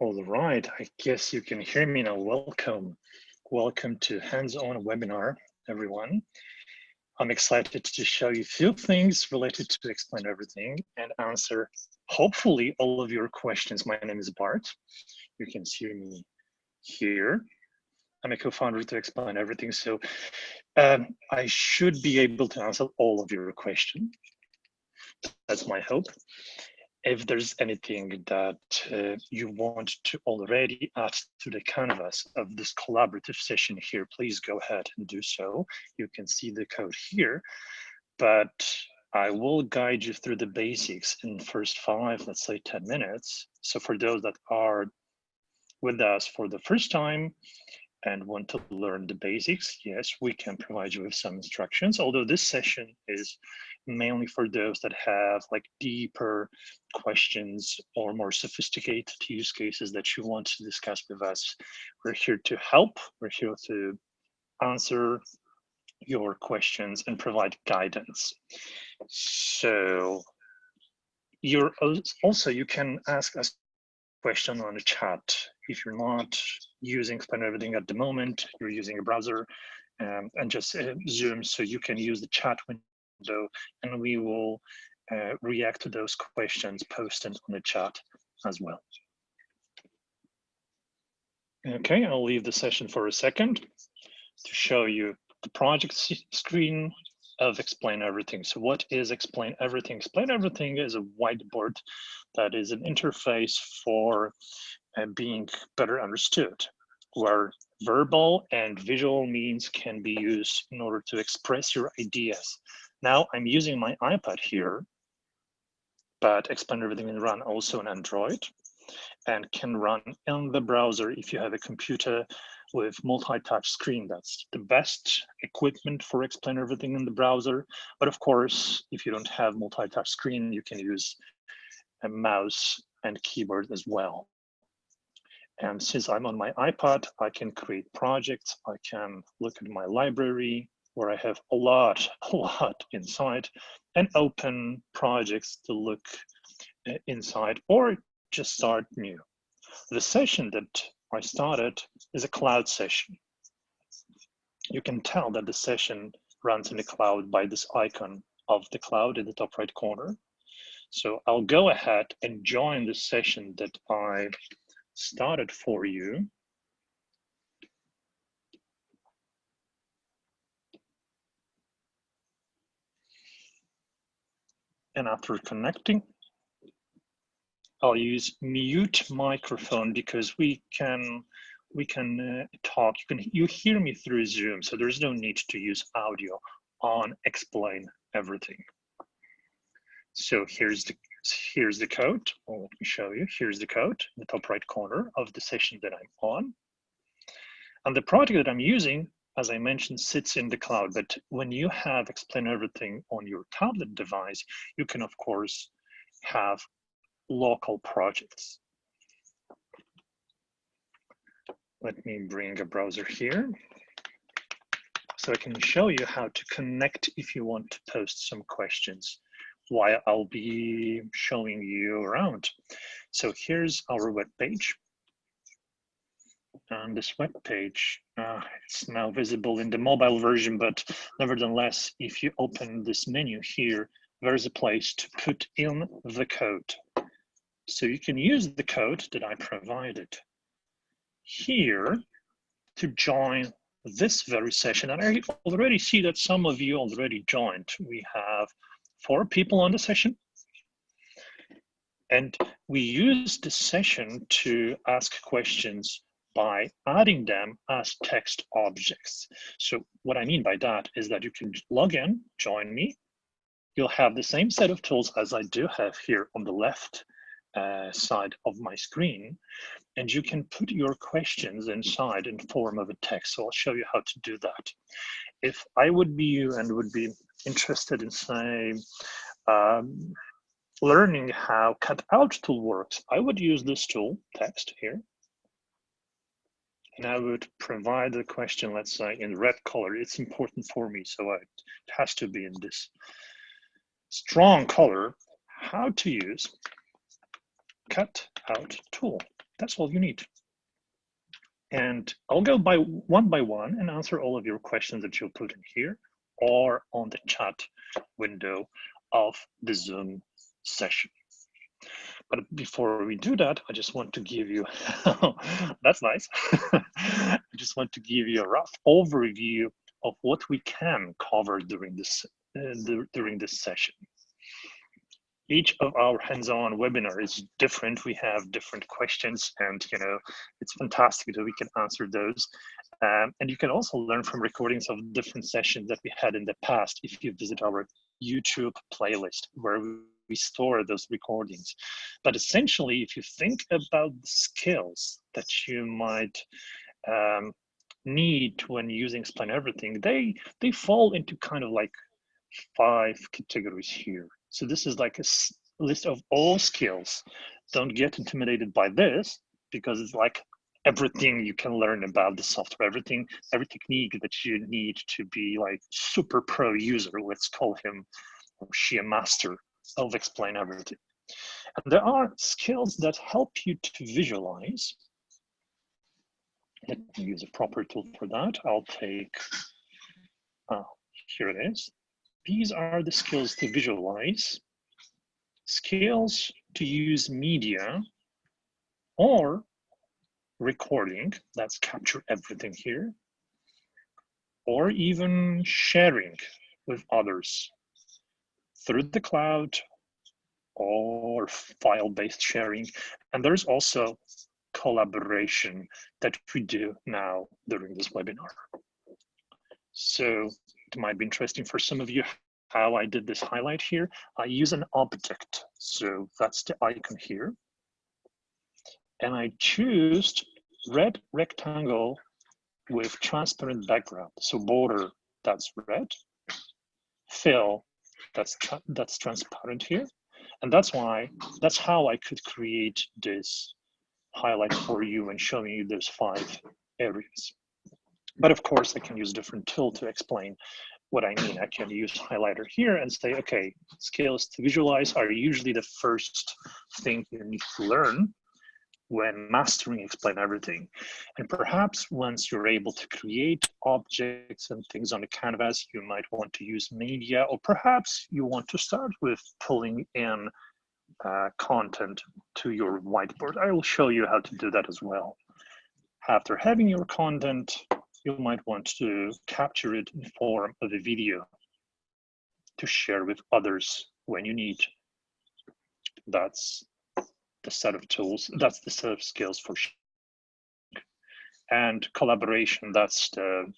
All right, I guess you can hear me now. Welcome. Welcome to Hands-On Webinar, everyone. I'm excited to show you a few things related to Explain Everything and answer, hopefully, all of your questions. My name is Bart. You can see me here. I'm a co-founder to Explain Everything, so I should be able to answer all of your questions. That's my hope. If there's anything that you want to already add to the canvas of this collaborative session here, please go ahead and do so. You can see the code here, but I will guide you through the basics in the first 5, let's say 10 minutes. So for those that are with us for the first time and want to learn the basics, yes, we can provide you with some instructions, although this session is mainly for those that have like deeper questions or more sophisticated use cases that you want to discuss with us. We're here to help, we're here to answer your questions and provide guidance. So you can ask us question on the chat. If you're not using Explain Everything at the moment, you're using a browser and just Zoom, so you can use the chat window and we will react to those questions posted on the chat as well. Okay, I'll leave the session for a second to show you the project screen of Explain Everything. So what is Explain Everything? Explain Everything is a whiteboard that is an interface for being better understood, where verbal and visual means can be used in order to express your ideas. Now I'm using my iPad here, but Explain Everything can run also on Android and can run in the browser if you have a computer with multi-touch screen. That's the best equipment for Explain Everything in the browser. But of course, if you don't have multi-touch screen, you can use a mouse and keyboard as well. And since I'm on my iPad, I can create projects. I can look at my library where I have a lot inside and open projects to look inside or just start new. The session that I started is a cloud session. You can tell that the session runs in the cloud by this icon of the cloud in the top right corner. So I'll go ahead and join the session that I started for you. And after connecting, I'll use mute microphone because we can talk. You hear me through Zoom, so there's no need to use audio on Explain Everything. So here's the code. Well, let me show you. Here's the code in the top right corner of the session that I'm on. And the project that I'm using, as I mentioned, sits in the cloud. But when you have Explain Everything on your tablet device, you can, of course, have local projects. Let me bring a browser here so I can show you how to connect if you want to post some questions while I'll be showing you around. So here's our web page. And this web page, it's now visible in the mobile version, but nevertheless, if you open this menu here, there's a place to put in the code. So you can use the code that I provided here to join this very session. And I already see that some of you already joined. We have 4 people on the session. And we use the session to ask questions by adding them as text objects. So what I mean by that is that you can log in, join me. You'll have the same set of tools as I do have here on the left side of my screen, and you can put your questions inside in form of a text. So I'll show you how to do that. If I would be you and would be interested in, say, learning how cutout tool works, I would use this tool, text here, and I would provide the question, let's say, in red color. It's important for me, so it has to be in this strong color. How to use cut out tool. That's all you need. And I'll go by one and answer all of your questions that you'll put in here or on the chat window of the Zoom session. But before we do that, I just want to give you, that's nice. I just want to give you a rough overview of what we can cover during this session. Each of our hands-on webinar is different. We have different questions, and it's fantastic that we can answer those. And you can also learn from recordings of different sessions that we had in the past if you visit our YouTube playlist where we store those recordings. But essentially, if you think about the skills that you might need when using Explain Everything, they fall into kind of like 5 categories here. So this is like a list of all skills. Don't get intimidated by this, because it's like everything you can learn about the software, every technique that you need to be like super pro user, let's call him or she a master of Explain Everything. And there are skills that help you to visualize. Let me use a proper tool for that. I'll take, here it is. These are the skills to visualize, skills to use media or recording, that's capture everything here, or even sharing with others through the cloud or file-based sharing. And there's also collaboration that we do now during this webinar. So it might be interesting for some of you how I did this highlight here. I use an object. So that's the icon here. And I choose red rectangle with transparent background. So border, that's red. Fill, that's transparent here. And that's how I could create this highlight for you and showing you those 5 areas. But of course, I can use a different tool to explain what I mean. I can use highlighter here and say, okay, skills to visualize are usually the first thing you need to learn when mastering Explain Everything. And perhaps once you're able to create objects and things on the canvas, you might want to use media, or perhaps you want to start with pulling in content to your whiteboard. I will show you how to do that as well. After having your content, you might want to capture it in form of a video to share with others when you need. That's the set of tools, that's the set of skills for sharing. And collaboration, that's the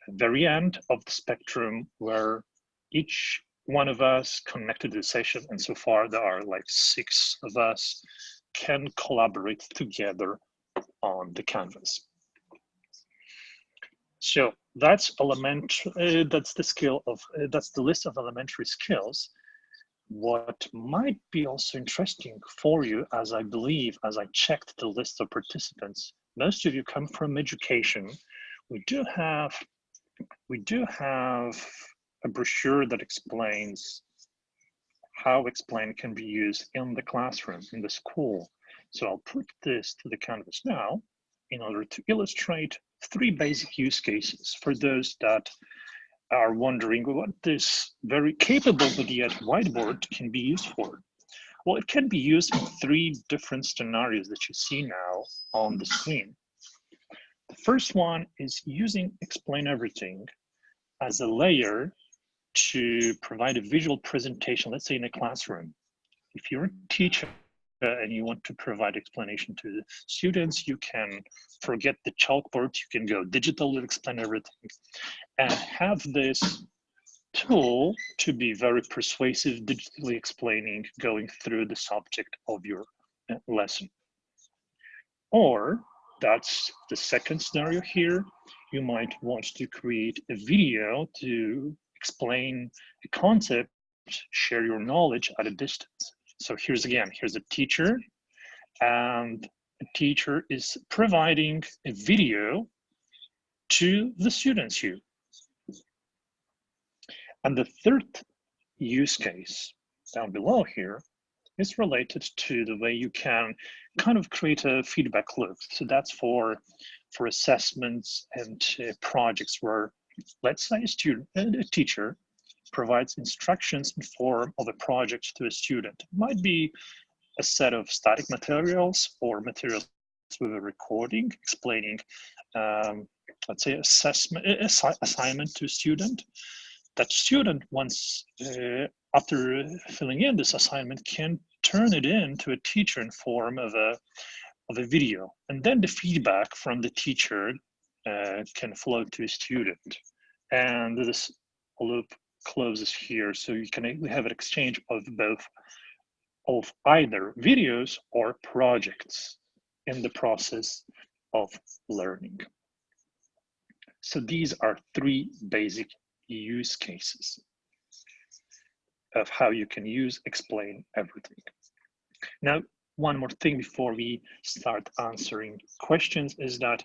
very end of the spectrum where each one of us connected to the session, and so far there are like 6 of us, can collaborate together on the canvas. So that's that's the list of elementary skills. What might be also interesting for you, as I believe, as I checked the list of participants, most of you come from education. We do have a brochure that explains how Explain can be used in the classroom, in the school. So I'll put this to the canvas now in order to illustrate 3 basic use cases for those that are wondering what this very capable but yet whiteboard can be used for. Well, it can be used in 3 different scenarios that you see now on the screen. The first one is using Explain Everything as a layer to provide a visual presentation, let's say in a classroom. If you're a teacher and you want to provide explanation to the students, you can forget the chalkboard, you can go digital to Explain Everything and have this tool to be very persuasive, digitally explaining, going through the subject of your lesson. Or that's the second scenario here. You might want to create a video to explain a concept, share your knowledge at a distance. So here's a teacher, and a teacher is providing a video to the students here. And the third use case down below here is related to the way you can kind of create a feedback loop. So that's for assessments and projects where, let's say, a teacher provides instructions in form of a project to a student. It might be a set of static materials or materials with a recording explaining, let's say, assignment to a student. That student, once after filling in this assignment, can turn it in to a teacher in form of a video, and then the feedback from the teacher can flow to a student, and this loop closes here. So you can have an exchange of both of either videos or projects in the process of learning. So these are three basic use cases of how you can use explain everything. Now, one more thing before we start answering questions is that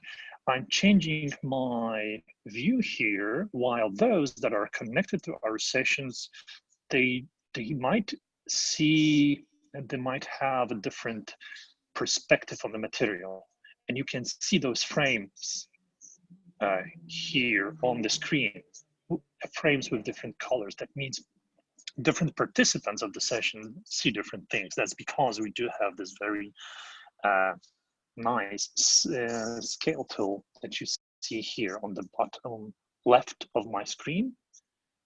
I'm changing my view here, while those that are connected to our sessions, they might see, and they might have a different perspective on the material. And you can see those frames here on the screen, frames with different colors. That means different participants of the session see different things. That's because we do have this very nice scale tool that you see here on the bottom left of my screen.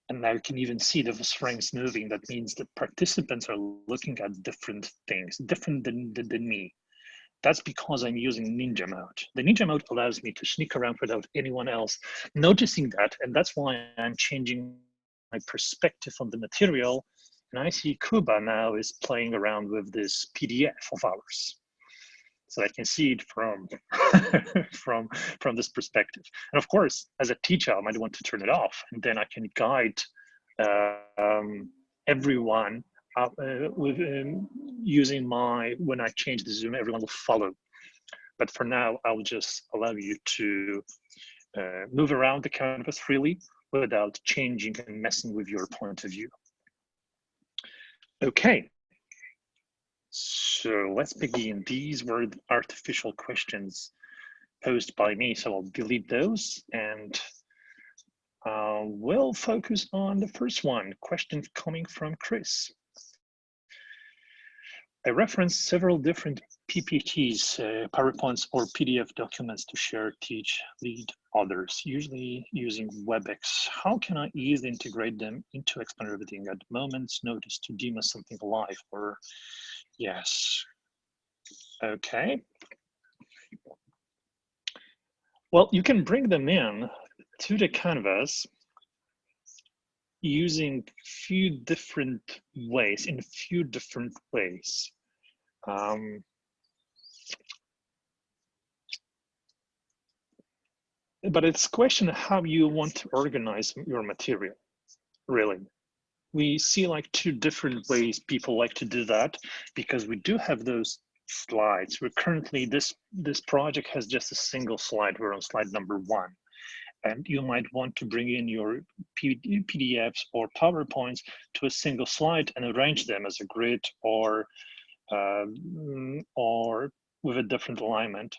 And now you can even see the frames moving. That means the participants are looking at different things, different than me. That's because I'm using Ninja Mode. The Ninja Mode allows me to sneak around without anyone else noticing that. And that's why I'm changing my perspective on the material. And I see Kuba now is playing around with this PDF of ours. So I can see it from, from this perspective. And of course, as a teacher, I might want to turn it off, and then I can guide everyone with using when I change the zoom, everyone will follow. But for now, I'll just allow you to move around the canvas freely without changing and messing with your point of view. Okay, so let's begin. These were artificial questions posed by me, so I'll delete those, and we'll focus on the first one, question coming from Chris. I referenced several different PPTs, PowerPoints, or PDF documents to share, teach, lead others, usually using WebEx. How can I easily integrate them into Explain Everything at moment's notice to deem as something live? Or yes, okay. Well, you can bring them in to the canvas using few different ways, in a few different ways. But it's a question of how you want to organize your material, really. We see like two different ways people like to do that, because we do have those slides. We're currently, this project has just a single slide. We're on slide number 1. And you might want to bring in your PDFs or PowerPoints to a single slide and arrange them as a grid or with a different alignment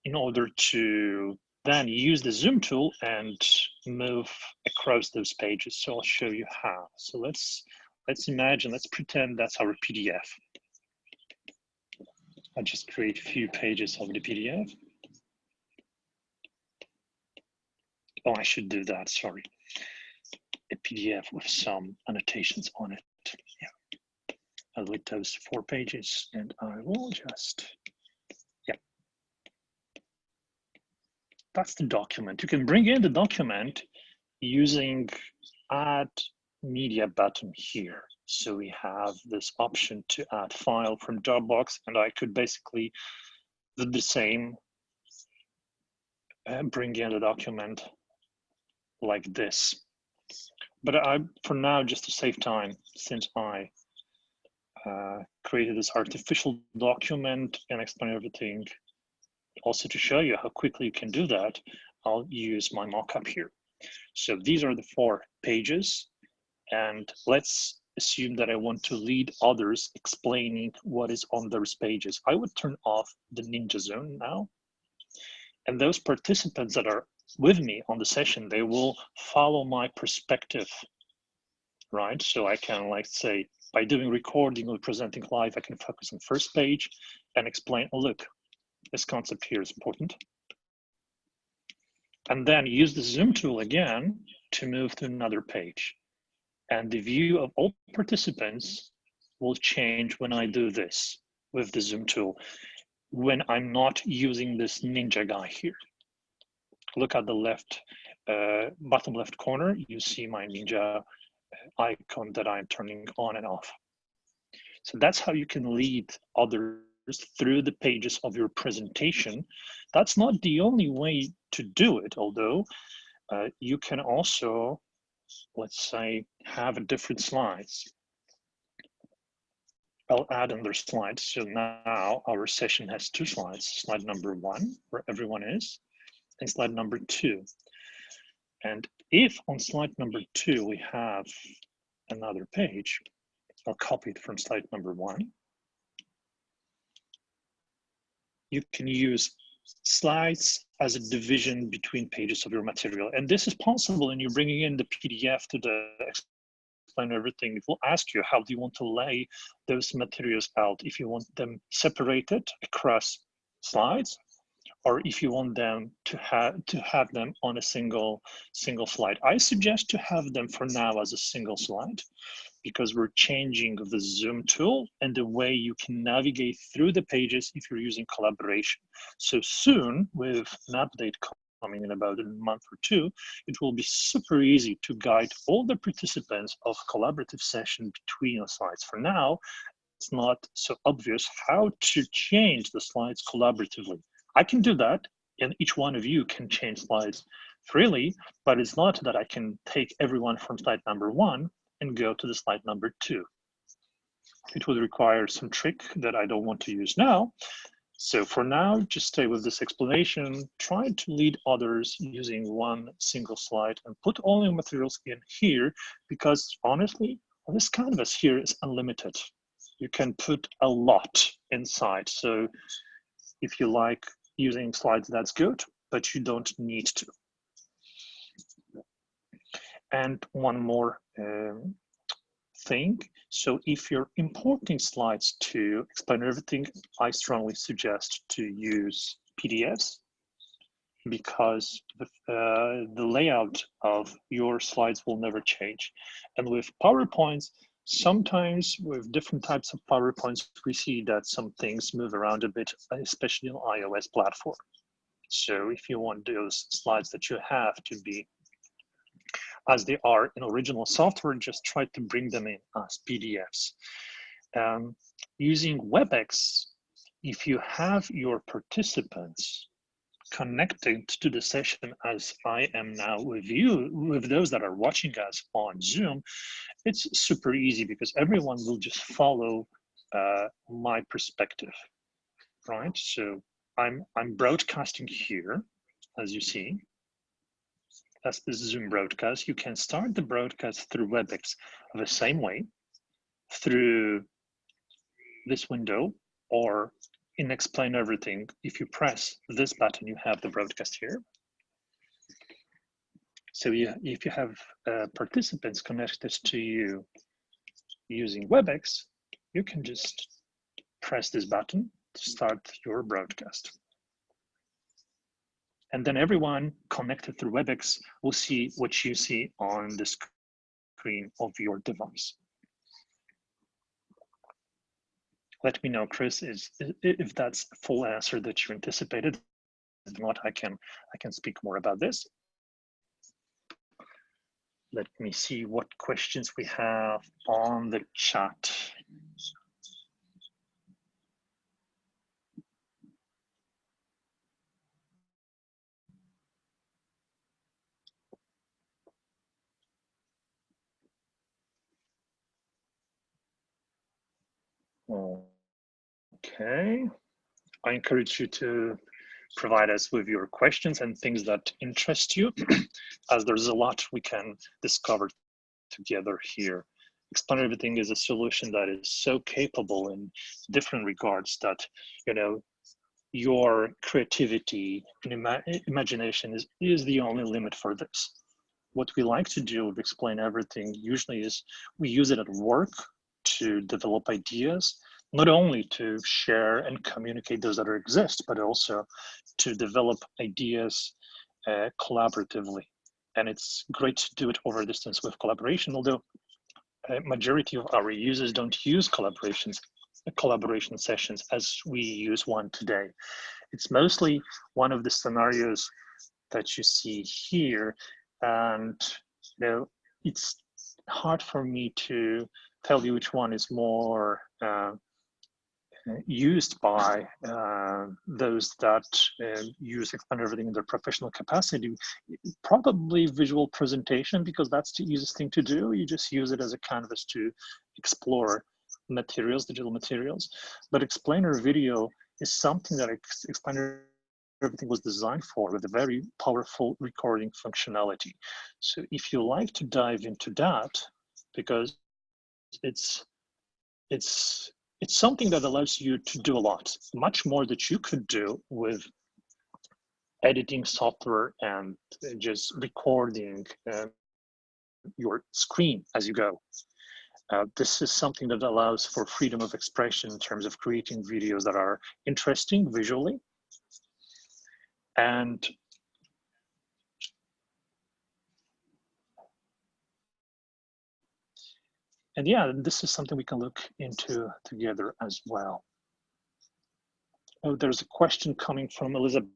in order to then use the zoom tool and move across those pages. So I'll show you how. So let's imagine, let's pretend that's our PDF. I'll just create a few pages of the PDF. Oh, I should do that, sorry. A PDF with some annotations on it. Yeah, I'll delete those 4 pages and I will just, yeah. That's the document. You can bring in the document using add media button here. So we have this option to add file from Dropbox, and I could basically do the same and bring in the document like this. But for now, just to save time, since I created this artificial document and explain everything, also to show you how quickly you can do that, I'll use my mockup here. So these are the 4 pages, and let's assume that I want to lead others explaining what is on those pages, I would turn off the Ninja Zone now. And those participants that are with me on the session, they will follow my perspective, right? So I can, like, say, by doing recording or presenting live, I can focus on first page and explain, oh, look, this concept here is important. And then use the zoom tool again to move to another page. And the view of all participants will change when I do this with the zoom tool, when I'm not using this ninja guy here. Look at the left, bottom left corner, you see my ninja icon that I'm turning on and off. So that's how you can lead others through the pages of your presentation. That's not the only way to do it, although you can also, let's say, have different slides. I'll add another slide. So now our session has two slides, slide number 1, where everyone is, and slide number 2. And if on slide number 2, we have another page, I'll copy it from slide number 1. You can use slides as a division between pages of your material. And this is possible when you're bringing in the PDF to the explain everything. It will ask you, how do you want to lay those materials out? If you want them separated across slides, or if you want them to have them on a single slide. I suggest to have them for now as a single slide, because we're changing the zoom tool and the way you can navigate through the pages if you're using collaboration. So soon, with an update coming in about a month or 2, it will be super easy to guide all the participants of collaborative session between the slides. For now, it's not so obvious how to change the slides collaboratively. I can do that, and each one of you can change slides freely, but it's not that I can take everyone from slide number 1 and go to the slide number 2. It would require some trick that I don't want to use now. So for now, just stay with this explanation, try to lead others using one single slide and put all your materials in here, because honestly, this canvas here is unlimited. You can put a lot inside. So if you like using slides, that's good, but you don't need to. And one more thing. So if you're importing slides to explain everything, I strongly suggest to use PDFs, because the layout of your slides will never change. And with PowerPoints, sometimes with different types of PowerPoints, we see that some things move around a bit, especially on iOS platform. So if you want those slides that you have to be as they are in original software, just try to bring them in as PDFs. Using WebEx, if you have your participants connected to the session as I am now with you, with those that are watching us on Zoom, it's super easy because everyone will just follow my perspective, right? So I'm broadcasting here, as you see. That's the Zoom broadcast. You can start the broadcast through WebEx the same way, through this window, or in Explain Everything. If you press this button, you have the broadcast here. So if you have participants connected to you using WebEx, you can just press this button to start your broadcast. And then everyone connected through WebEx will see what you see on the screen of your device. Let me know, Chris, if that's a full answer that you anticipated. If not, I can speak more about this. Let me see what questions we have on the chat. Okay, I encourage you to provide us with your questions and things that interest you, as there's a lot we can discover together here Explain Everything is a solution that is so capable in different regards that, you know, your creativity and imagination is the only limit for this. What we like to do with Explain Everything usually is we use it at work to develop ideas, not only to share and communicate those that exist, but also to develop ideas collaboratively. And it's great to do it over distance with collaboration, although a majority of our users don't use collaboration sessions as we use one today. It's mostly one of the scenarios that you see here, and you know, it's hard for me to tell you which one is more used by those that use Explain Everything in their professional capacity. Probably visual presentation, because that's the easiest thing to do. You just use it as a canvas to explore materials, digital materials. But explainer video is something that Explainer Everything was designed for, with a very powerful recording functionality. So if you like to dive into that, because it's something that allows you to do a lot, much more that you could do with editing software and just recording your screen as you go. This is something that allows for freedom of expression in terms of creating videos that are interesting visually. And yeah, this is something we can look into together as well. Oh, there's a question coming from Elizabeth,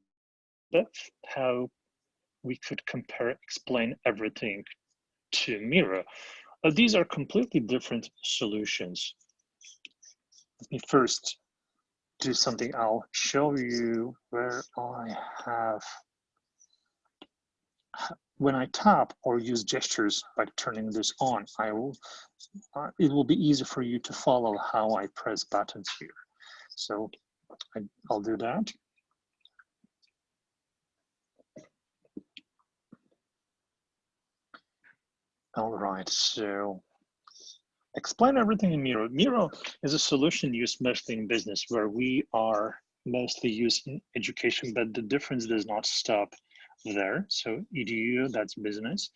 how we could compare Explain Everything to Miro. These are completely different solutions. Let me first do something. I'll show you where I have, when I tap or use gestures by turning this on, it will be easy for you to follow how I press buttons here. So I'll do that. All right, so Explain Everything in Miro. Miro is a solution used mostly in business, where we are mostly used in education, but the difference does not stop there. So EDU, that's business.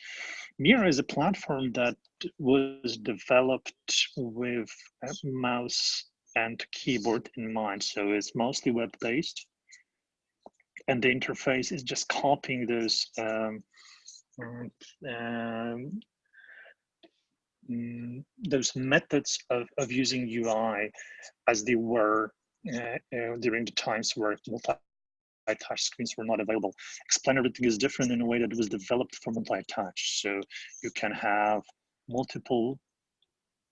Miro is a platform that was developed with a mouse and keyboard in mind. So it's mostly web-based, and the interface is just copying those methods of using UI as they were during the times where multi-touch screens were not available. Explain Everything is different in a way that it was developed for multi-touch. So you can have multiple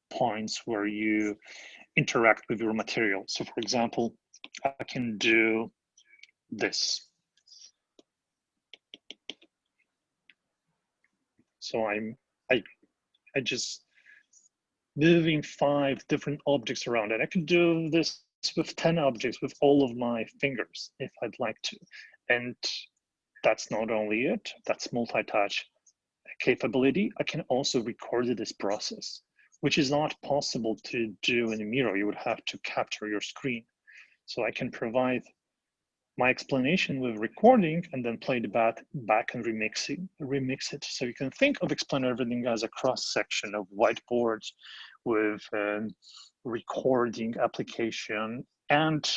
points where you interact with your material. So for example, I can do this. So I just moving 5 different objects around, and I can do this with 10 objects with all of my fingers if I'd like to. And that's not only it, that's multi-touch capability. I can also record this process, which is not possible to do in Miro. You would have to capture your screen. So I can provide my explanation with recording and then play the back and remix it. So you can think of Explain Everything as a cross section of whiteboards with recording application and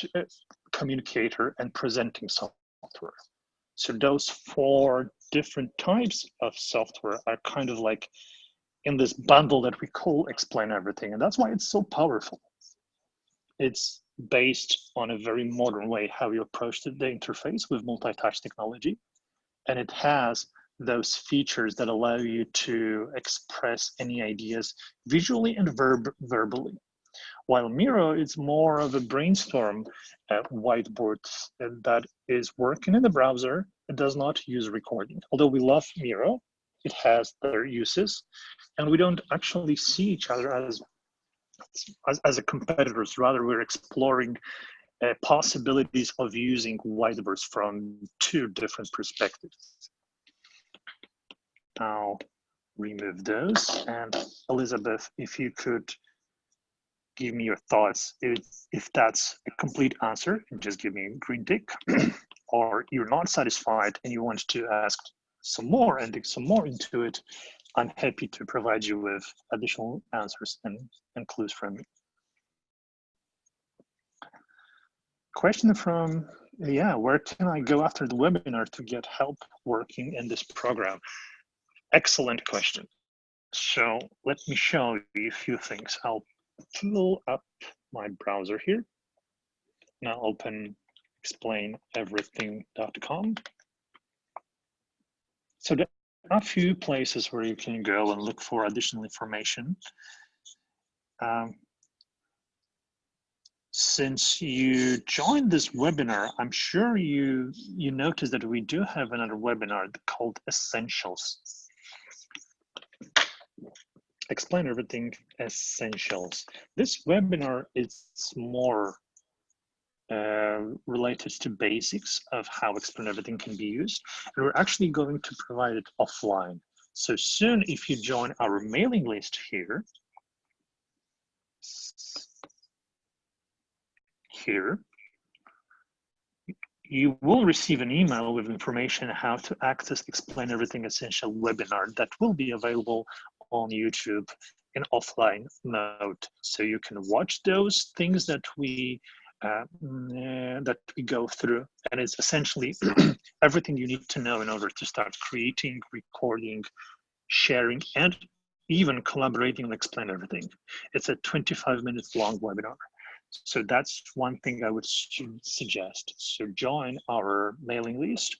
communicator and presenting software. So those 4 different types of software are kind of like in this bundle that we call Explain Everything. And that's why it's so powerful. It's based on a very modern way how you approach the interface with multi-touch technology. And it has those features that allow you to express any ideas visually and verbally. While Miro is more of a brainstorm whiteboard that is working in the browser. It does not use recording. Although we love Miro, it has their uses, and we don't actually see each other as a competitors. Rather, we're exploring possibilities of using whiteboards from 2 different perspectives. Now, remove those. And Elizabeth, if you could give me your thoughts, if that's a complete answer, just give me a green tick, or you're not satisfied and you want to ask some more and dig some more into it, I'm happy to provide you with additional answers and clues from me. Question from, yeah, where can I go after the webinar to get help working in this program? Excellent question. So let me show you a few things. I'll pull up my browser here. Now open explaineverything.com. So there are a few places where you can go and look for additional information. Since you joined this webinar, I'm sure you noticed that we do have another webinar called Essentials. Explain Everything Essentials. This webinar is more related to basics of how Explain Everything can be used. And we're actually going to provide it offline. So soon, if you join our mailing list here, you will receive an email with information how to access Explain Everything Essential webinar that will be available on YouTube in offline mode. So you can watch those things that we go through, and it's essentially everything you need to know in order to start creating, recording, sharing, and even collaborating and Explain Everything. It's a 25-minute long webinar. So that's one thing I would suggest. So join our mailing list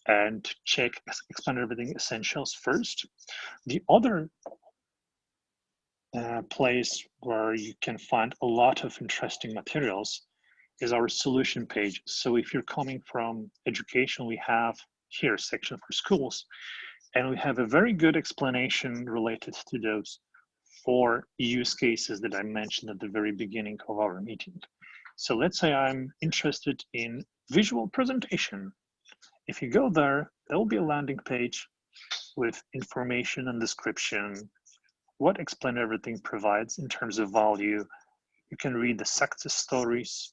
and check Explain Everything Essentials first. The other place where you can find a lot of interesting materials is our solution page. So if you're coming from education, we have here a section for schools, and we have a very good explanation related to those 4 use cases that I mentioned at the very beginning of our meeting. So let's say I'm interested in visual presentation. If you go there, there will be a landing page with information and description, what Explain Everything provides in terms of value. You can read the success stories,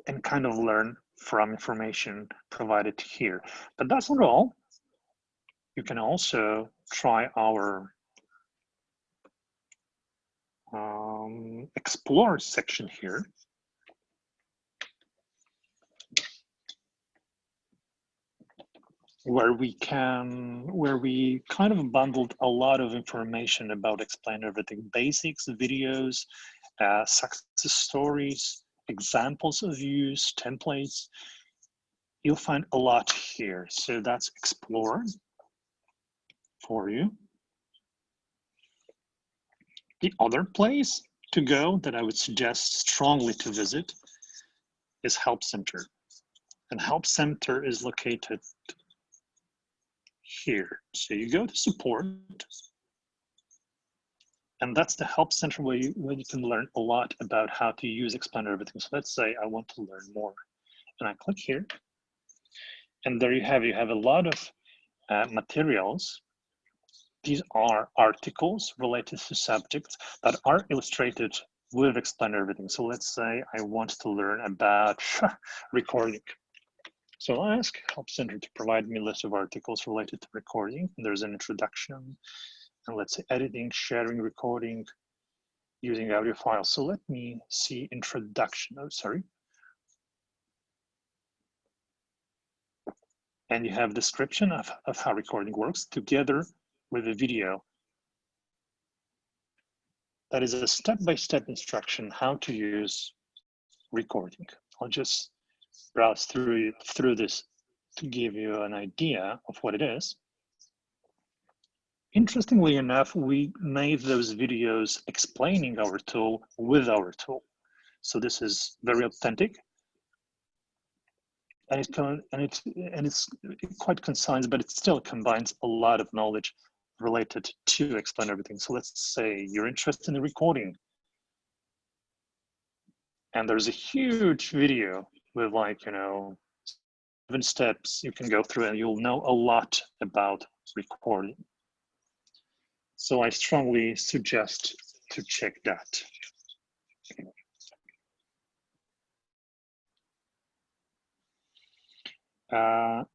and kind of learn from information provided here. But that's not all. You can also try our explore section here, where we kind of bundled a lot of information about Explain Everything basics, videos, success stories, examples of use, templates. You'll find a lot here. So that's Explore for you. The other place to go that I would suggest strongly to visit is Help Center. And Help Center is located here. So you go to support, and that's the Help Center where you can learn a lot about how to use Explain Everything. So let's say I want to learn more, and I click here, and there you have a lot of materials. These are articles related to subjects that are illustrated with Explain Everything. So let's say I want to learn about recording. So I'll ask Help Center to provide me a list of articles related to recording. There's an introduction, and let's say editing, sharing, recording, using audio files. So let me see introduction. Oh, sorry. And you have description of how recording works together with a video. That is a step-by-step instruction how to use recording. I'll just browse through this to give you an idea of what it is. Interestingly enough, we made those videos explaining our tool with our tool. So this is very authentic. And it's quite concise, but it still combines a lot of knowledge related to Explain Everything. So let's say you're interested in the recording, and there's a huge video with, like, steps you can go through and you'll know a lot about recording. So I strongly suggest to check that.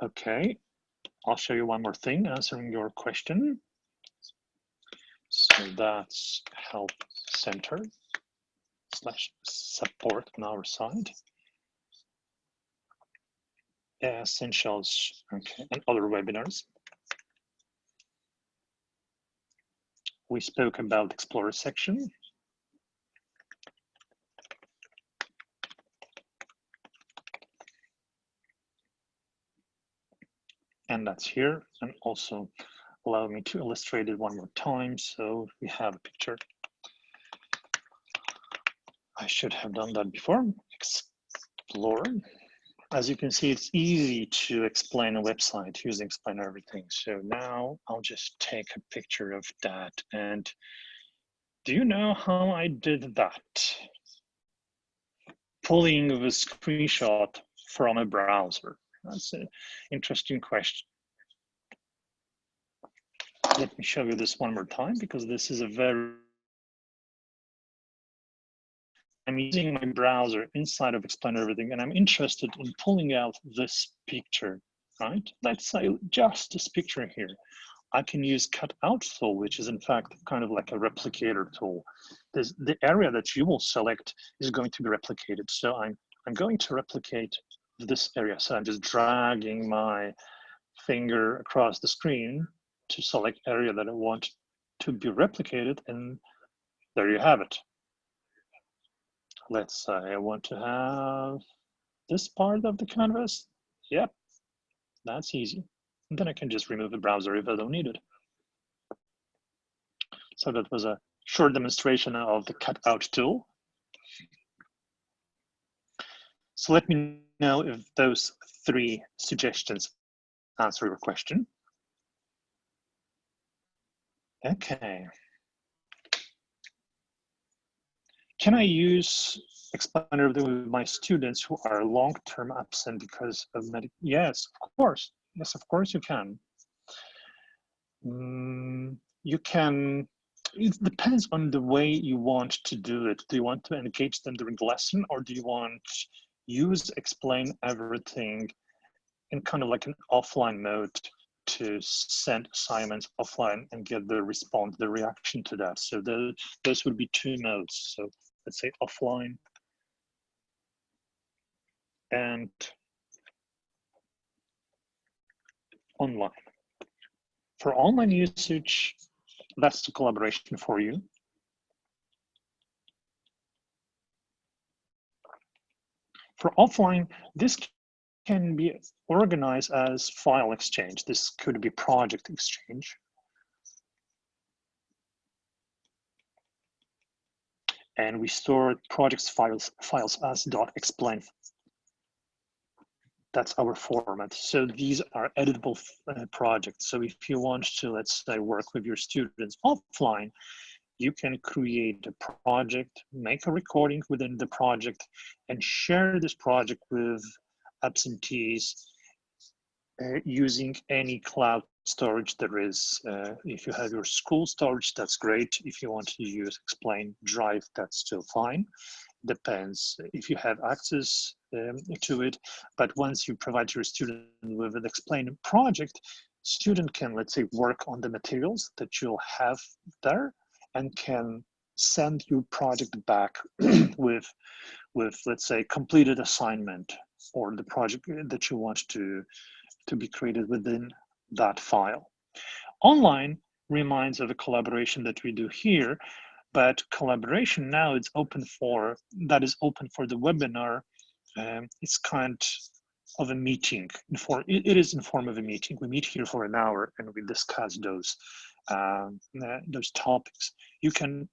Okay, I'll show you one more thing answering your question. So that's help center / support on our side. Essentials, okay, and other webinars. We spoke about the Explorer section. And that's here, and also allow me to illustrate it one more time so we have a picture. I should have done that before. Explorer. As you can see, it's easy to explain a website using Explain Everything. So now I'll just take a picture of that. And do you know how I did that? Pulling the screenshot from a browser. That's an interesting question. Let me show you this one more time because this is a very... I'm using my browser inside of Explain Everything and I'm interested in pulling out this picture, right? Let's say just this picture here. I can use cutout tool, which is in fact kind of like a replicator tool. The area that you will select is going to be replicated. So I'm going to replicate this area. So I'm just dragging my finger across the screen to select area that I want to be replicated, and there you have it. Let's say I want to have this part of the canvas. Yep, that's easy. And then I can just remove the browser if I don't need it. So that was a short demonstration of the cutout tool. So let me know if those 3 suggestions answer your question. Okay. Can I use Explain Everything with my students who are long-term absent because of medical? Yes, of course. Yes, of course you can. You can, it depends on the way you want to do it. Do you want to engage them during the lesson, or do you want to use Explain Everything in kind of like an offline mode to send assignments offline and get the response, the reaction to that? So those would be 2 modes. So let's say offline and online. For online usage, that's the collaboration for you. For offline, this can be organized as file exchange. This could be project exchange. And we store projects files as .explain. That's our format. So these are editable projects. So if you want to, let's say, work with your students offline, you can create a project, make a recording within the project, and share this project with absentees using any cloud storage there is. If you have your school storage, that's great. If you want to use Explain Drive, that's still fine. Depends if you have access to it. But once you provide your student with an Explain project, student can, let's say, work on the materials that you'll have there and can send your project back with, let's say, completed assignment or the project that you want to be created within that file. Online reminds of a collaboration that we do here, but collaboration now is open for, that is open for the webinar. It's kind of a meeting. It is in form of a meeting. We meet here for an hour and we discuss those topics. You can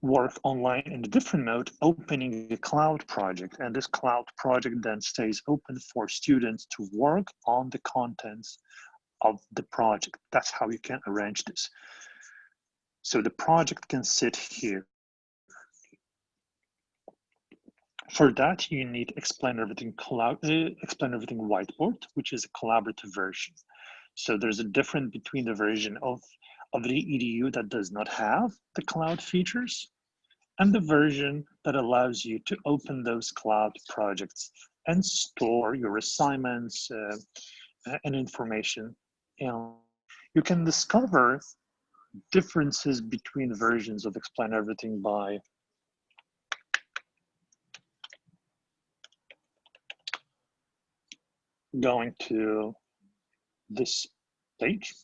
work online in a different mode, opening a cloud project, and this cloud project then stays open for students to work on the contents of the project. That's how you can arrange this. So the project can sit here. For that, you need Explain Everything Whiteboard, which is a collaborative version. So there's a difference between the version of the EDU that does not have the cloud features and the version that allows you to open those cloud projects and store your assignments and information. And you can discover differences between versions of Explain Everything by going to this page.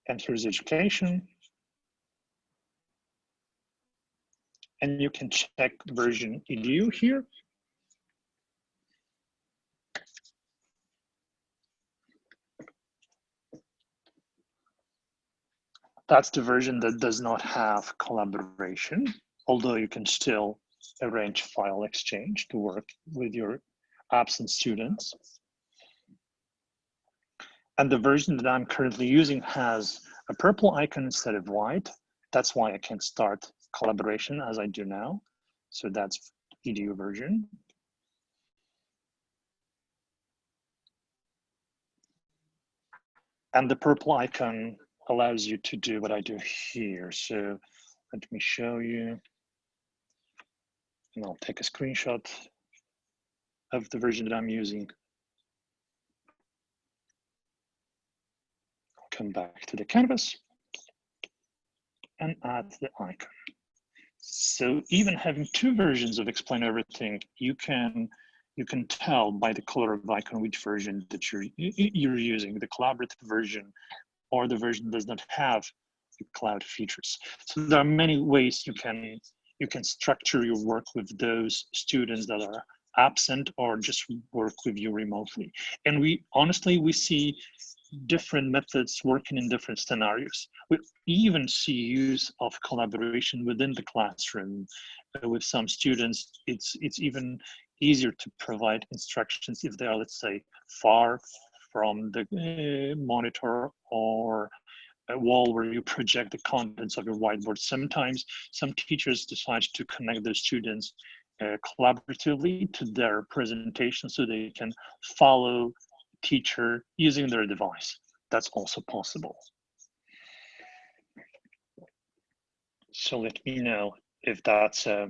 Enters education, and you can check version EDU here. That's the version that does not have collaboration, although you can still arrange file exchange to work with your absent students. And the version that I'm currently using has a purple icon instead of white. That's why I can start collaboration as I do now. So that's EDU version. And the purple icon allows you to do what I do here. So let me show you. And I'll take a screenshot of the version that I'm using. Come back to the canvas and add the icon. So even having two versions of Explain Everything, you can tell by the color of the icon which version that you're using, the collaborative version or the version that does not have the cloud features. So there are many ways you can structure your work with those students that are absent or just work with you remotely. And we see different methods working in different scenarios. We even see use of collaboration within the classroom. With some students, it's even easier to provide instructions if they are, let's say, far from the monitor or a wall where you project the contents of your whiteboard. Sometimes some teachers decide to connect those students collaboratively to their presentation so they can follow teacher using their device. That's also possible. So let me know if that's a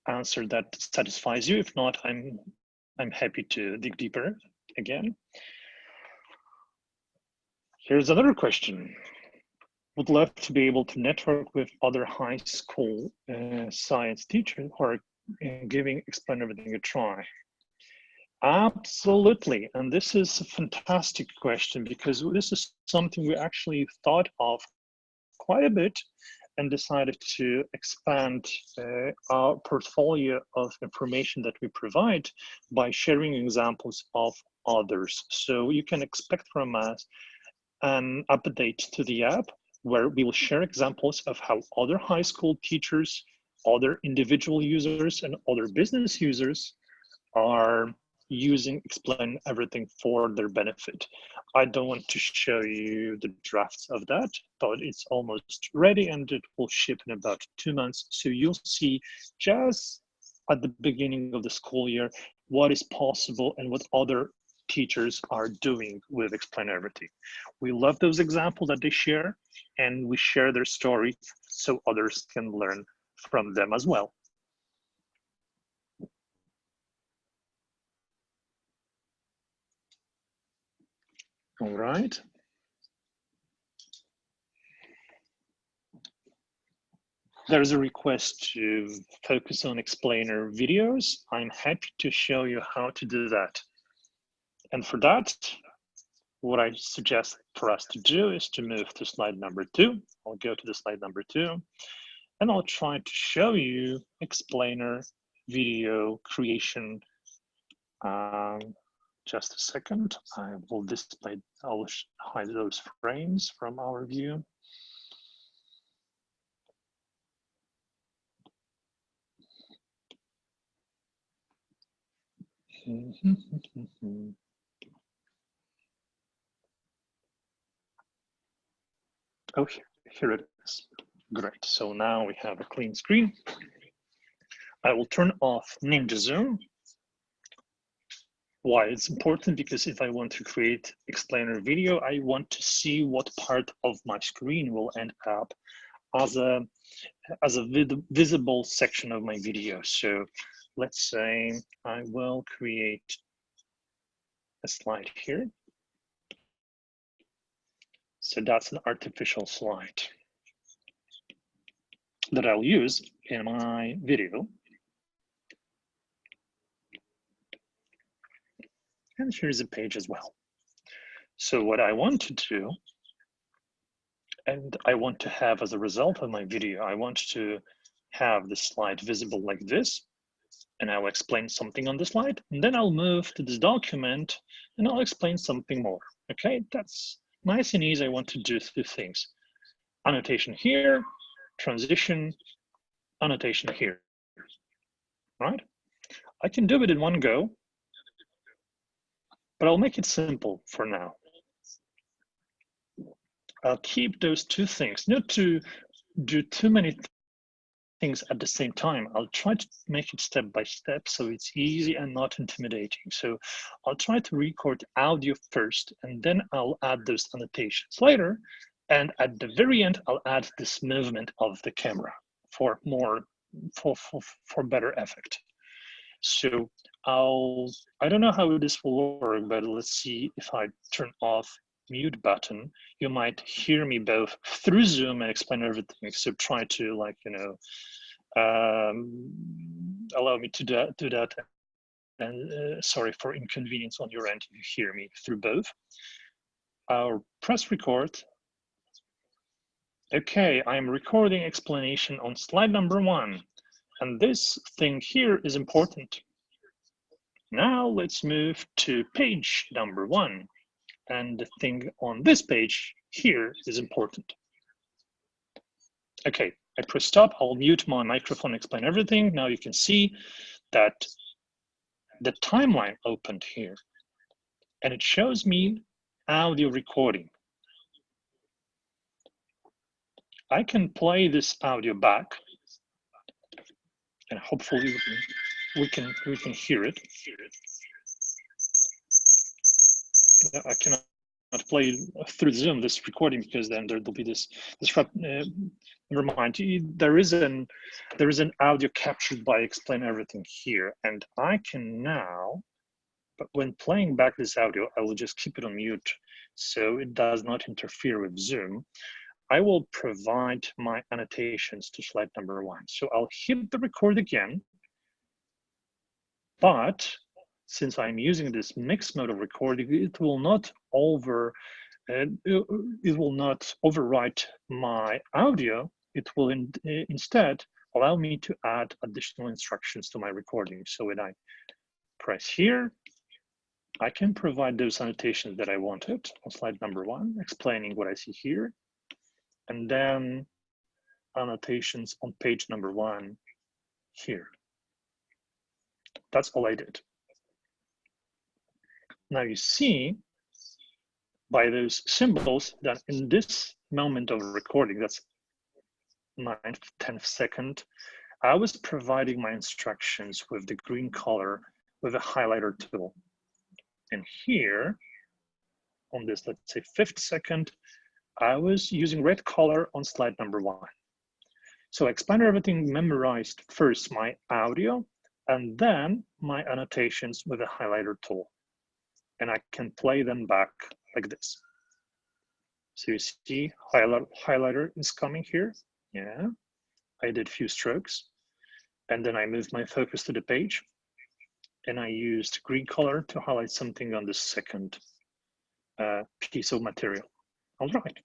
answer that satisfies you. If not, I'm happy to dig deeper again. Here's another question. Would love to be able to network with other high school science teachers who are giving Explain Everything a try. Absolutely, and this is a fantastic question because this is something we actually thought of quite a bit and decided to expand our portfolio of information that we provide by sharing examples of others. So you can expect from us an update to the app where we will share examples of how other high school teachers, other individual users, and other business users are using Explain Everything for their benefit. I don't want to show you the drafts of that, but it's almost ready and it will ship in about 2 months. So you'll see just at the beginning of the school year what is possible and what other teachers are doing with Explain Everything. We love those examples that they share, and we share their story so others can learn from them as well. All right. There's a request to focus on explainer videos. I'm happy to show you how to do that. And for that, what I suggest for us to do is to move to slide number 2. I'll go to the slide number 2, and I'll try to show you explainer video creation. Just a second, I will hide those frames from our view. Oh, here it is. Great. So now we have a clean screen. I will turn off Ninja Zoom. Why? It's important because if I want to create explainer video, I want to see what part of my screen will end up as a visible section of my video. So let's say I will create a slide here. So that's an artificial slide that I'll use in my video. And here's a page as well. So what I want to do, and I want to have as a result of my video, I want to have the slide visible like this, and I'll explain something on the slide, and then I'll move to this document and I'll explain something more. Okay, that's nice and easy. I want to do two things. Annotation here, transition, annotation here, right? I can do it in one go, but I'll make it simple for now. I'll keep those two things, not to do too many things at the same time. I'll try to make it step by step so it's easy and not intimidating. So I'll try to record audio first, and then I'll add those annotations later. And at the very end, I'll add this movement of the camera for better effect. So I don't know how this will work, but let's see if I turn off mute button, you might hear me both through Zoom and explain everything. So try to, like, you know, allow me to do that. And sorry for inconvenience on your end if you hear me through both. I'll press record. Okay, I'm recording explanation on slide number 1. And this thing here is important. Now let's move to page number 1. And the thing on this page here is important. Okay, I press stop. I'll mute my microphone, explain everything. Now you can see that the timeline opened here, and it shows me audio recording. I can play this audio back, and hopefully we can hear it. I cannot play through Zoom this recording because then there'll be this never mind. There is an audio captured by Explain Everything here, and I can now, but when playing back this audio, I will just keep it on mute so it does not interfere with Zoom. I will provide my annotations to slide number 1. So I'll hit the record again, but since I'm using this mixed mode of recording, it will not overwrite my audio. It will instead allow me to add additional instructions to my recording. So when I press here, I can provide those annotations that I wanted on slide number 1, explaining what I see here, and then annotations on page number 1 here. That's all I did. Now you see by those symbols that in this moment of recording, that's 9th, 10th second, I was providing my instructions with the green color with a highlighter tool. And here, on this, let's say 5th second, I was using red color on slide number 1. So Explainer Everything memorized first my audio and then my annotations with a highlighter tool. And I can play them back like this. So you see highlighter is coming here. Yeah, I did a few strokes. And then I moved my focus to the page. And I used green color to highlight something on the second piece of material. All right.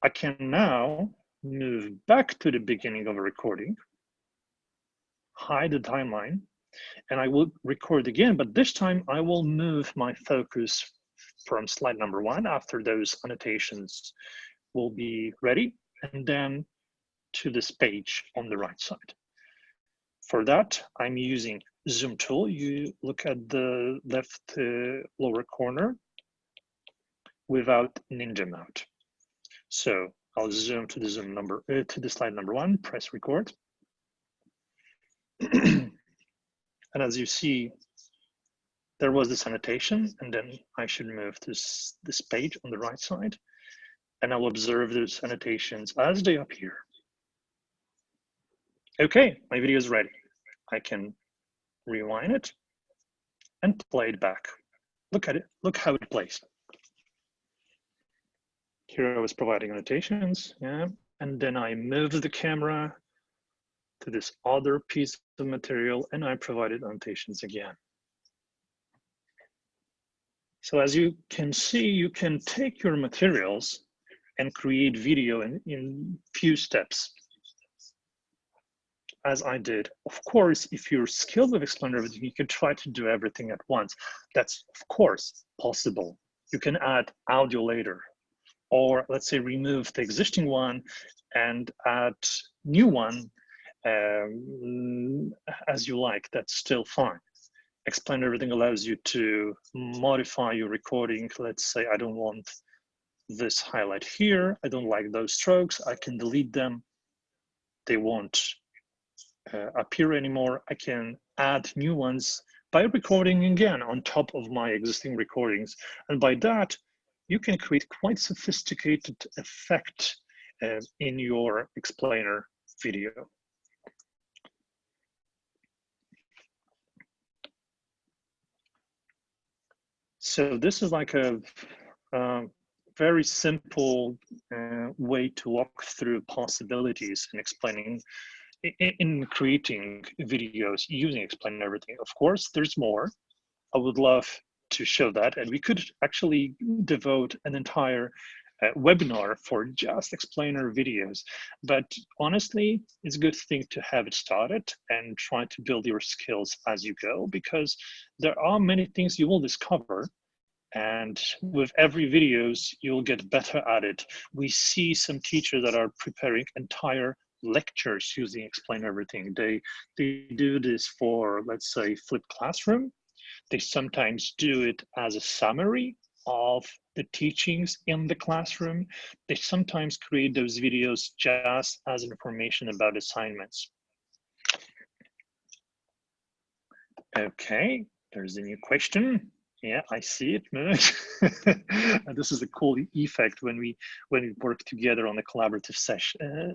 I can now move back to the beginning of a recording, hide the timeline, and I will record again, but this time I will move my focus from slide number 1 after those annotations will be ready, and then to this page on the right side. For that, I'm using Zoom tool. You look at the left lower corner without Ninja mode. So I'll zoom to the slide number 1, press record. And as you see, there was this annotation, and then I should move to this page on the right side, and I'll observe those annotations as they appear. Okay, my video is ready. I can rewind it and play it back. Look at it, look how it plays. Here I was providing annotations, yeah, and then I moved the camera to this other piece of material and I provided annotations again. So as you can see, you can take your materials and create video in few steps, as I did. Of course, if you're skilled with explaining everything, you can try to do everything at once. That's, of course, possible. You can add audio later, or let's say remove the existing one and add new one as you like. That's still fine. Explain everything allows you to modify your recording. Let's say I don't want this highlight here. I don't like those strokes. I can delete them. They won't appear anymore. I can add new ones by recording again on top of my existing recordings. And by that, you can create quite sophisticated effect in your explainer video. So this is like a very simple way to walk through possibilities in explaining, in creating videos using Explain Everything. Of course, there's more. I would love to show that, and we could actually devote an entire webinar for just explainer videos. But honestly, it's a good thing to have it started and try to build your skills as you go, because there are many things you will discover. And with every videos, you'll get better at it. We see some teachers that are preparing entire lectures using Explain Everything. They do this for, let's say, flipped classroom. They sometimes do it as a summary of the teachings in the classroom. They sometimes create those videos just as information about assignments. Okay, there's a new question. Yeah, I see it. And this is a cool effect when we work together on a collaborative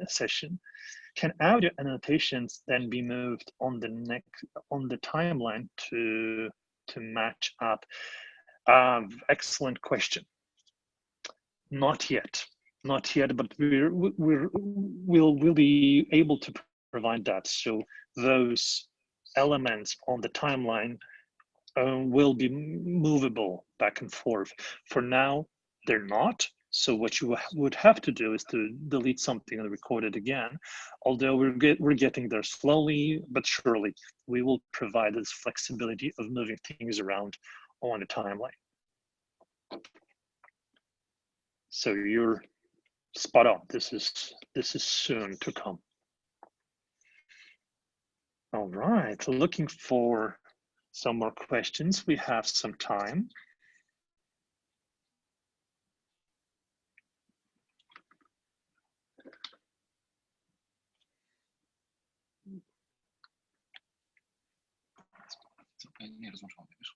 session. Can audio annotations then be moved on the timeline to match up? Excellent question. Not yet, but we'll be able to provide that. So those elements on the timeline will be movable back and forth. For now, they're not. So what you would have to do is to delete something and record it again. Although we're getting there slowly but surely. We will provide this flexibility of moving things around on a timeline. So you're spot on. This is soon to come. All right, looking for some more questions. We have some time. Nie rozłączone, wiesz?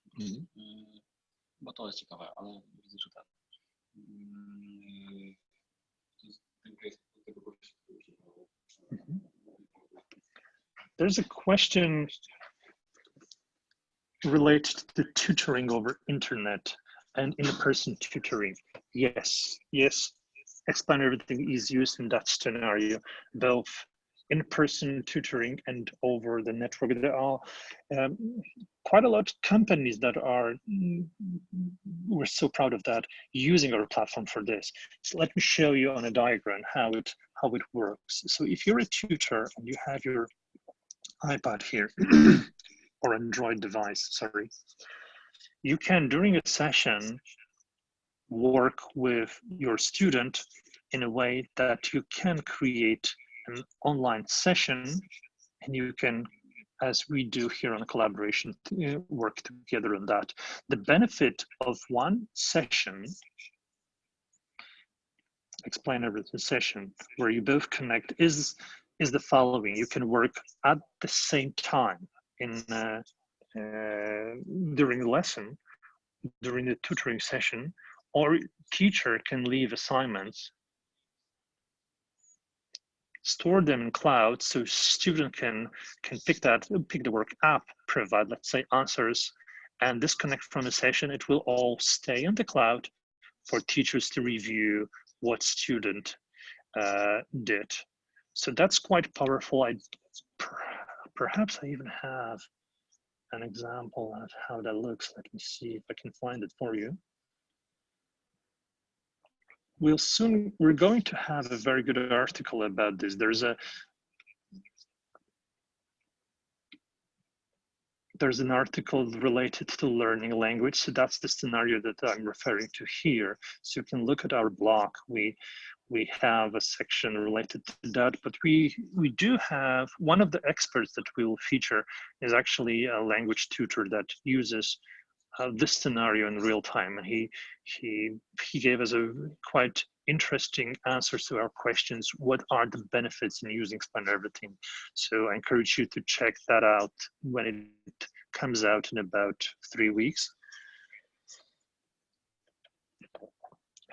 Bo to jest ciekawe, ale widzę, że tak. There's a question related to tutoring over internet and in-person tutoring. Yes, Explain Everything is used in that scenario, both in-person tutoring and over the network. There are quite a lot of companies that are, we're so proud of that, using our platform for this. So let me show you on a diagram how it works. So if you're a tutor and you have your iPad here, or Android device, sorry, you can, during a session, work with your student in a way that you can create an online session, and you can, as we do here on collaboration, work together on that. The benefit of one session explain everything session where you both connect is the following. You can work at the same time in during the lesson, during the tutoring session, or teacher can leave assignments, store them in cloud so student can pick the work up, provide, let's say, answers, and disconnect from the session. It will all stay in the cloud for teachers to review what student did. So that's quite powerful. Perhaps I even have an example of how that looks. Let me see if I can find it for you. We're going to have a very good article about this. There's an article related to learning language. So that's the scenario that I'm referring to here. So you can look at our blog. We have a section related to that, but we do have one of the experts that we will feature is actually a language tutor that uses this scenario in real time, and he gave us a quite interesting answers to our questions. What are the benefits in using Explain Everything? So I encourage you to check that out when it comes out in about 3 weeks.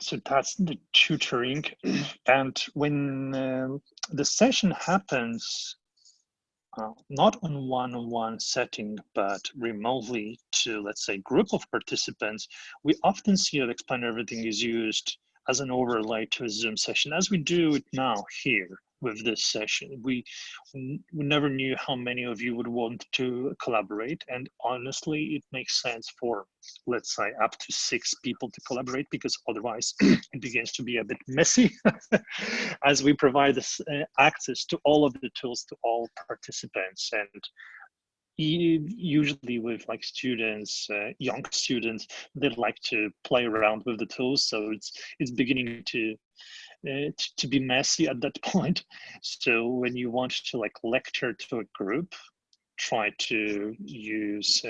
So that's the tutoring. And when the session happens, not on one-on-one setting, but remotely to, let's say, group of participants, we often see that Explain Everything is used as an overlay to a Zoom session, as we do it now here with this session. We never knew how many of you would want to collaborate, and honestly, it makes sense for, let's say, up to 6 people to collaborate, because otherwise it begins to be a bit messy as we provide this access to all of the tools to all participants. And usually with like students, young students, they like to play around with the tools, so it's beginning to be messy at that point. So when you want to like lecture to a group, try to use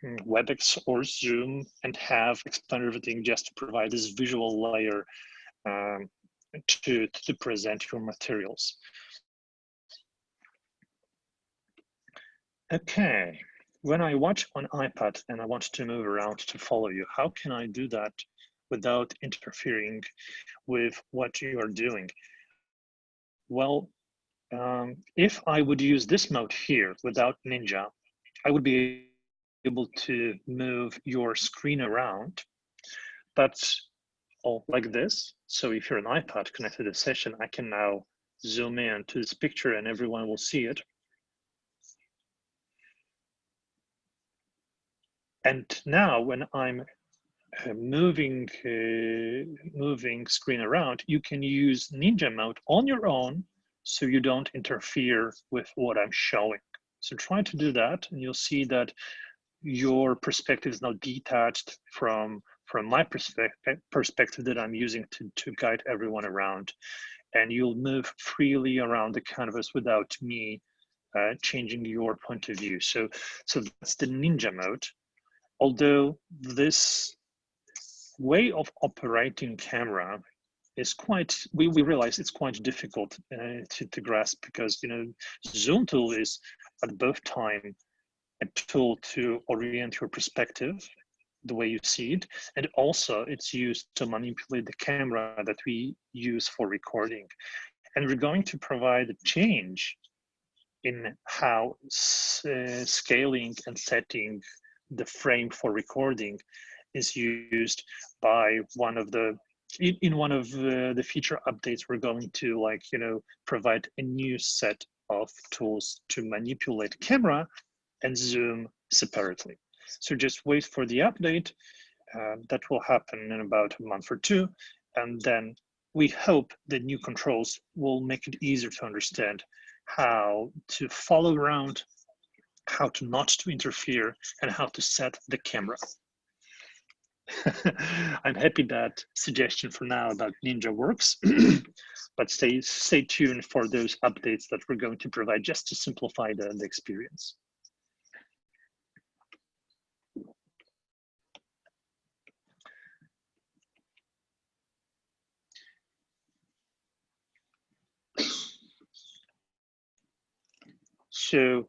WebEx or Zoom and have Explain Everything just to provide this visual layer to present your materials. Okay, when I watch on iPad and I want to move around to follow you, how can I do that without interfering with what you are doing? Well, if I would use this mode here without Ninja, I would be able to move your screen around, but like this. So if you're an iPad connected to the session, I can now zoom in to this picture and everyone will see it. And now when I'm moving screen around, you can use Ninja mode on your own so you don't interfere with what I'm showing. So try to do that and you'll see that your perspective is now detached from my perspective that I'm using to guide everyone around. And you'll move freely around the canvas without me changing your point of view. So that's the Ninja mode. Although this way of operating camera is quite, we realize it's quite difficult to grasp, because Zoom tool is at both time a tool to orient your perspective the way you see it, and also it's used to manipulate the camera that we use for recording. And we're going to provide a change in how scaling and setting the frame for recording is used by one of the in one of the feature updates. We're going to provide a new set of tools to manipulate camera and Zoom separately. So just wait for the update. That will happen in about a month or 2, and then we hope the new controls will make it easier to understand how to follow around, how to not to interfere, and how to set the camera. I'm happy that suggestion for now about Ninja works, but stay tuned for those updates that we're going to provide just to simplify the experience. So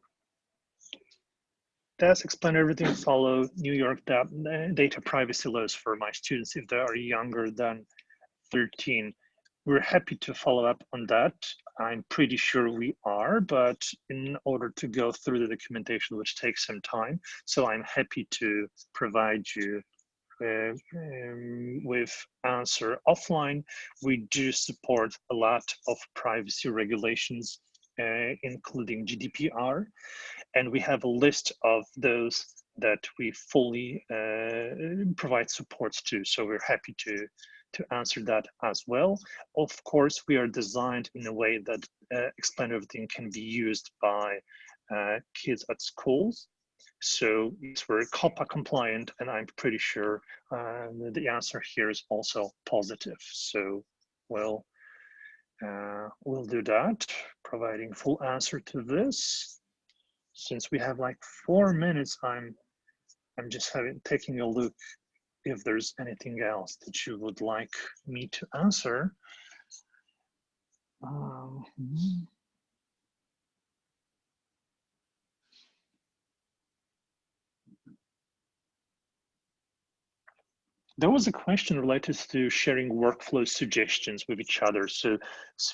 does explain everything follow New York data privacy laws for my students if they are younger than 13? We're happy to follow up on that. I'm pretty sure we are, but in order to go through the documentation, which takes some time, so I'm happy to provide you with answer offline. We do support a lot of privacy regulations, including GDPR, and we have a list of those that we fully provide supports to. So we're happy to answer that as well. Of course, we are designed in a way that Explain Everything can be used by kids at schools. So it's very COPPA compliant, and I'm pretty sure the answer here is also positive. So we'll do that, providing full answer to this. Since we have like 4 minutes, I'm just taking a look if there's anything else that you would like me to answer. There was a question related to sharing workflow suggestions with each other. So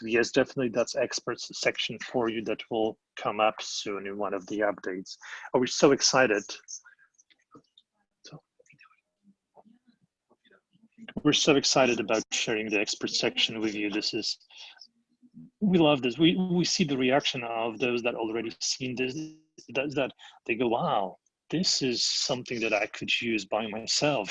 yes, definitely that's experts section for you that will come up soon in one of the updates. Oh, we're so excited. We're so excited about sharing the expert section with you. We love this. We see the reaction of those that already seen this, that they go, wow, this is something that I could use by myself.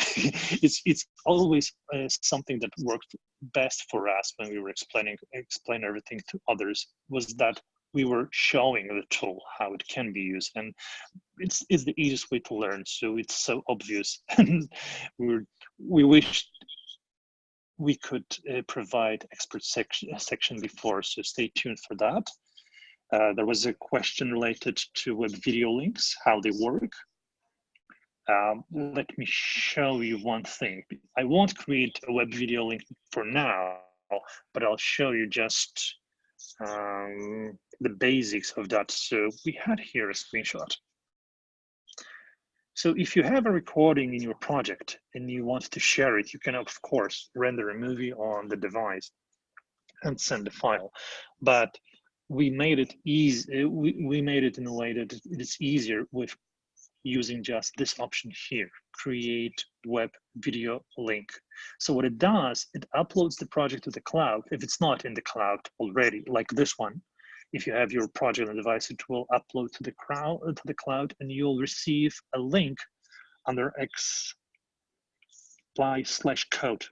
it's always something that worked best for us when we were explain everything to others, was that we were showing the tool how it can be used, and it's the easiest way to learn. So it's so obvious, and we wish we could provide expert section before, so stay tuned for that. There was a question related to web video links, how they work. Let me show you one thing. I won't create a web video link for now, but I'll show you just the basics of that. So we had here a screenshot. So if you have a recording in your project and you want to share it, you can, of course, render a movie on the device and send the file. But we made it easy. We made it in a way that it is easier with using just this option here, create web video link. So what it does, it uploads the project to the cloud. If it's not in the cloud already, like this one, if you have your project on the device, it will upload to the cloud, and you'll receive a link under /code.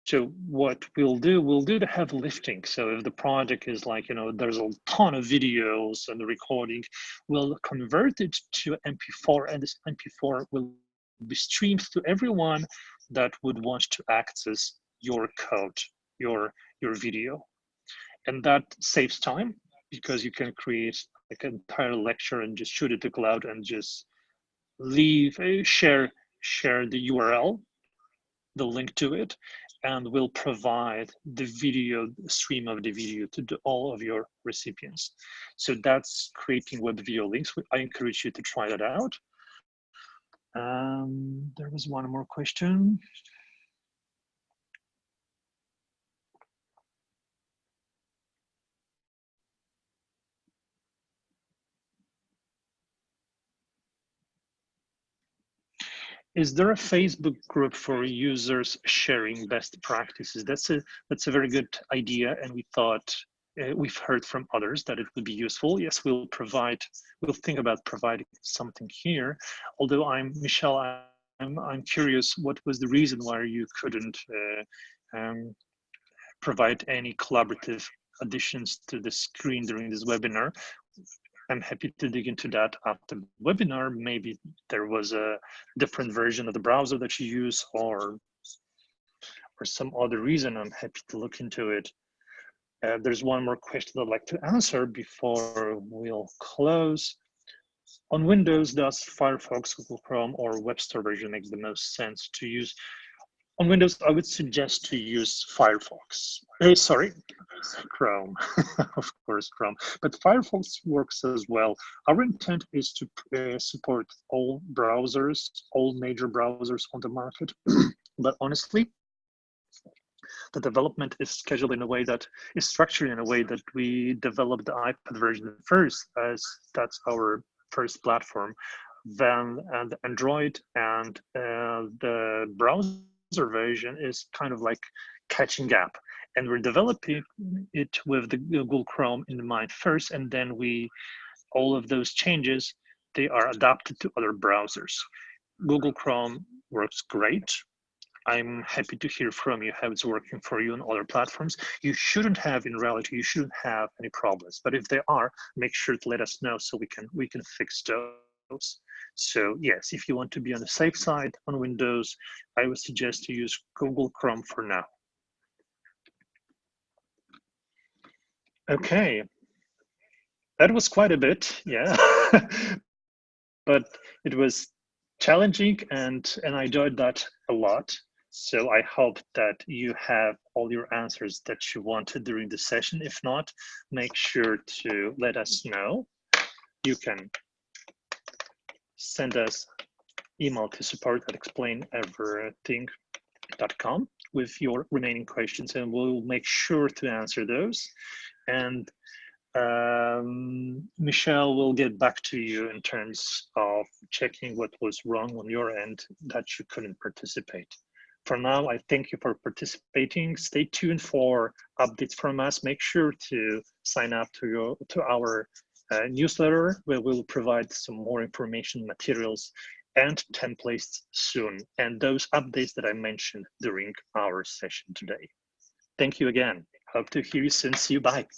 So what we'll do the heavy lifting. So if the project is like, there's a ton of videos and the recording, we'll convert it to MP4, and this MP4 will be streamed to everyone that would want to access your code, your video. And that saves time, because you can create like an entire lecture and just shoot it to cloud and just share the URL, the link to it, and we'll provide the stream of the video to all of your recipients. So that's creating web video links. I encourage you to try that out. There was one more question. Is there a Facebook group for users sharing best practices? That's a very good idea, and we thought we've heard from others that it would be useful. Yes, we'll think about providing something here. Although Michelle, I'm curious, what was the reason why you couldn't provide any collaborative additions to the screen during this webinar? I'm happy to dig into that after the webinar. Maybe there was a different version of the browser that you use, or some other reason. I'm happy to look into it. There's one more question I'd like to answer before we'll close. On Windows, does Firefox, Google Chrome, or web store version make the most sense to use? On Windows, I would suggest to use Firefox. Sorry, Chrome, of course, Chrome. But Firefox works as well. Our intent is to support all browsers, all major browsers on the market. But honestly, the development is scheduled in a way that is structured in a way that we develop the iPad version first, as that's our first platform. Then the Android and the browser version is kind of like catching up. And we're developing it with the Google Chrome in mind first, and then all of those changes, they are adapted to other browsers. Google Chrome works great. I'm happy to hear from you how it's working for you on other platforms. You shouldn't have, in reality, you shouldn't have any problems. But if there are, make sure to let us know so we can fix those. So yes, if you want to be on the safe side on Windows, I would suggest to use Google Chrome for now. Okay, that was quite a bit, yeah. But it was challenging and I enjoyed that a lot. So I hope that you have all your answers that you wanted during the session. If not, make sure to let us know. You can send us email to support@explaineverything.com with your remaining questions, and we'll make sure to answer those. And Michelle will get back to you in terms of checking what was wrong on your end that you couldn't participate. For now, I thank you for participating. Stay tuned for updates from us. Make sure to sign up to our newsletter, where we'll provide some more information, materials, and templates soon. And those updates that I mentioned during our session today. Thank you again. Hope to hear you soon. See you. Bye.